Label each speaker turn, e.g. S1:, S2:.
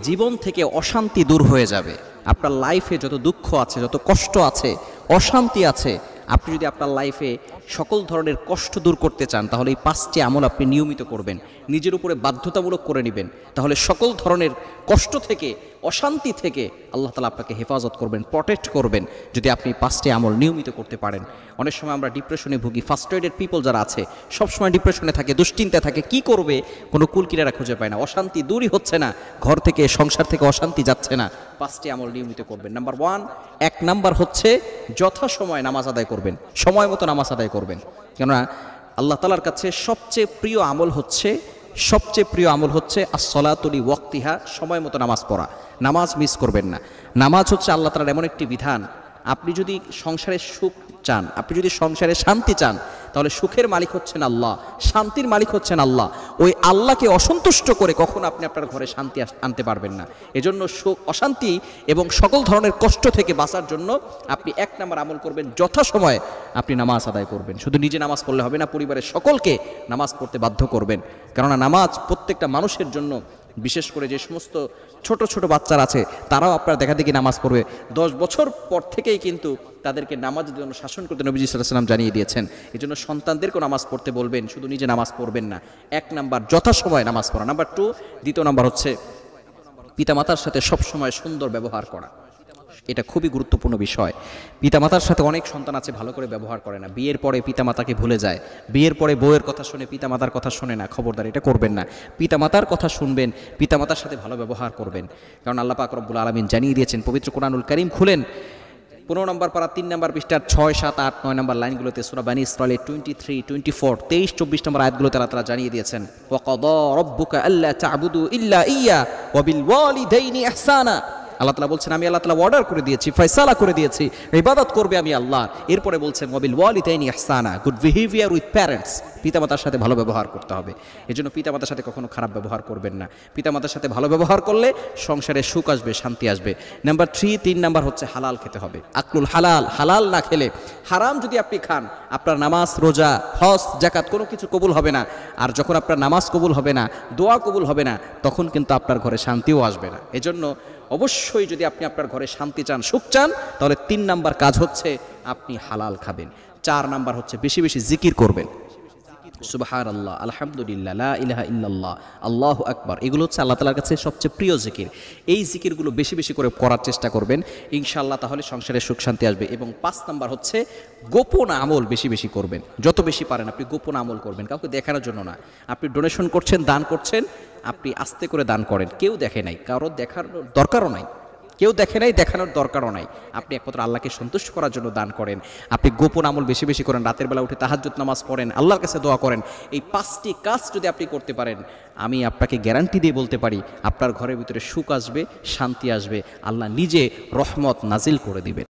S1: জীবন থেকে অশান্তি দূর হয়ে যাবে। আপনার লাইফে যত দুঃখ আছে, যত কষ্ট আছে, অশান্তি আছে, আপনি যদি আপনার লাইফে সকল ধরনের কষ্ট দূর করতে চান, তাহলে এই 5টি আমল আপনি নিয়মিত করবেন, নিজের উপরে বাধ্যতামূলক করে নেবেন। তাহলে সকল ধরনের কষ্ট থেকে, অশান্তি থেকে আল্লাহ তাআলা আপনাকে হেফাজত করবেন, প্রটেক্ট করবেন, যদি আপনি 5টি আমল নিয়মিত করতে পারেন। অনেক সময় আমরা ডিপ্রেশনে ভুগি, ফার্স্ট্রেটেড পিপল যারা আছে সবসময় ডিপ্রেশনে থাকে, দুশ্চিন্তা থাকে, কি করবে কোনো কুলকিনারা খুঁজে পায় না, অশান্তি দূরই হচ্ছে না, ঘর থেকে সংসার থেকে অশান্তি যাচ্ছে না। 5টি আমল নিয়মিত করবেন। নাম্বার 1, 1 নাম্বার হচ্ছে যথাসময়ে নামাজ আদায় করবেন, সময় মতো নামাজ আদায় করবেন। কেননা আল্লাহ তাআলার কাছে সবচেয়ে প্রিয় আমল হচ্ছে আস-সালাতু লি ওয়াক্তিহা, সময় মতো নামাজ পড়া। নামাজ মিস করবেন না। নামাজ হচ্ছে আল্লাহ তাআলার এমন একটি বিধান, আপনি যদি সংসারে সুখ চান, আপনি যদি সংসারে শান্তি চান, তাহলে সুখের মালিক হচ্ছেন আল্লাহ, শান্তির মালিক হচ্ছেন আল্লাহ। ওই আল্লাহকে অসন্তুষ্ট করে কখনো আপনি আপনার ঘরে শান্তি আনতে পারবেন না। এজন্য অশান্তি এবং সকল ধরনের কষ্ট থেকে বাঁচার জন্য আপনি 1 নাম্বার আমল করবেন, যথাসময়ে আপনি নামাজ আদায় করবেন। শুধু নিজে নামাজ পড়লে হবে না, পরিবারের সকলকে নামাজ পড়তে বাধ্য করবেন। কেননা নামাজ প্রত্যেকটা মানুষের জন্য, বিশেষ করে যে সমস্ত ছোট ছোট বাচ্চারা আছে তারাও আপনার দেখা দেখি নামাজ পড়বে। 10 বছর পর থেকেই কিন্তু তাদেরকে নামাজের জন্য শাসন করতে নবীজি সাল্লাল্লাহু আলাইহি ওয়াসাল্লাম জানিয়ে দিয়েছেন। এই জন্য সন্তানদেরকেও নামাজ পড়তে বলবেন, শুধু নিজে নামাজ পড়বেন না। 1 নাম্বার যথাসময়ে নামাজ পড়া। নাম্বার 2, দ্বিতীয় নাম্বার হচ্ছে পিতামাতার সাথে সবসময় সুন্দর ব্যবহার করা। এটা খুবই গুরুত্বপূর্ণ বিষয়। পিতামাতার সাথে অনেক সন্তান আছে ভালো করে ব্যবহার করে না, বিয়ের পরে পিতামাতাকে ভুলে যায়, বিয়ের পরে বউয়ের কথা শুনে পিতামাতার কথা শোনে না। খবরদার, এটা করবেন না। পিতামাতার কথা শুনবেন, পিতামাতার সাথে ভালো ব্যবহার করবেন। কারণ আল্লাহ পাক রব্বুল আলামিন জানিয়ে দিয়েছেন, পবিত্র কোরআনুল কারীম খুলেন 15 নম্বর পারা 3 নম্বর পৃষ্ঠার 6, 7, 8, 9 নম্বর লাইনগুলোতে সূরা বানী ইসরাঈলের 23, 24, 23, 24 নম্বর আয়াতগুলোতে আল্লাহ তাআলা জানিয়ে দিয়েছেন, ওয়া ক্বাদা রাব্বুকা আল্লা তা'বুদু ইল্লা ইয়্যা ওয়া বিল ওয়ালিদাইনি ইহসানা। আল্লাহ তাআলা বলছেন, আমি আল্লাহ তাআলা অর্ডার করে দিয়েছি, ফয়সালা করে দিয়েছি, ইবাদত করবে আমি আল্লাহ। এরপরে বলছেন ওয়া বিল ওয়ালিদাইনি ইহসানা, গুড বিহেভিয়ার উইথ প্যারেন্টস, পিতামাতার সাথে ভালো ব্যবহার করতে হবে। এজন্য পিতামাতার সাথে কখনো খারাপ ব্যবহার করবেন না। পিতামাতার সাথে ভালো ব্যবহার করলে সংসারে সুখ আসবে, শান্তি আসবে। নাম্বার 3 নাম্বার হচ্ছে হালাল খেতে হবে। আকলুল হালাল, হালাল না খেলে, হারাম যদি আপনি খান, আপনার নামাজ, রোজা, হজ, যাকাত কোনো কিছু কবুল হবে না। আর যখন আপনার নামাজ কবুল হবে না, দোয়া কবুল হবে না, তখন কিন্তু আপনার ঘরে শান্তিও আসবে না। এজন্য অবশ্যই যদি আপনি আপনার ঘরে শান্তি চান, সুখ চান, তাহলে 3 নাম্বার কাজ হচ্ছে আপনি হালাল খাবেন। 4 নাম্বার হচ্ছে বেশি বেশি জিকির করবেন। সুবহানাল্লাহ, আলহামদুলিল্লাহ, লা ইলাহা ইল্লাল্লাহ, আল্লাহু আকবার। এগুলো হচ্ছে আল্লাহ তাআলার কাছে সবচেয়ে প্রিয় জিকির। এই জিকিরগুলো বেশি বেশি করে করার চেষ্টা করবেন ইনশাআল্লাহ, তাহলে সংসারে সুখ শান্তি আসবে। এবং 5 নাম্বার হচ্ছে গোপন আমল বেশি বেশি করবেন। যত বেশি পারেন আপনি গোপন আমল করবেন, কাউকে দেখানোর জন্য না। আপনি ডোনেশন করছেন, দান করছেন, আপনি আস্তে করে দান করেন, কেউ দেখে নাই, কারোর দেখার দরকারও নাই, কেউ দেখে নাই, দেখানোর দরকারও নাই। আপনি একমাত্র আল্লাহকে সন্তুষ্ট করার জন্য দান করেন। আপনি গোপন আমল বেশি বেশি করেন, রাতের বেলা উঠে তাহাজ্জুদ নামাজ পড়েন, আল্লাহর কাছে দোয়া করেন। এই 5টি কাজ যদি আপনি করতে পারেন, আমি আপনাকে গ্যারান্টি দিয়ে বলতে পারি আপনার ঘরের ভিতরে সুখ আসবে, শান্তি আসবে, আল্লাহ নিজে রহমত নাজিল করে দিবেন।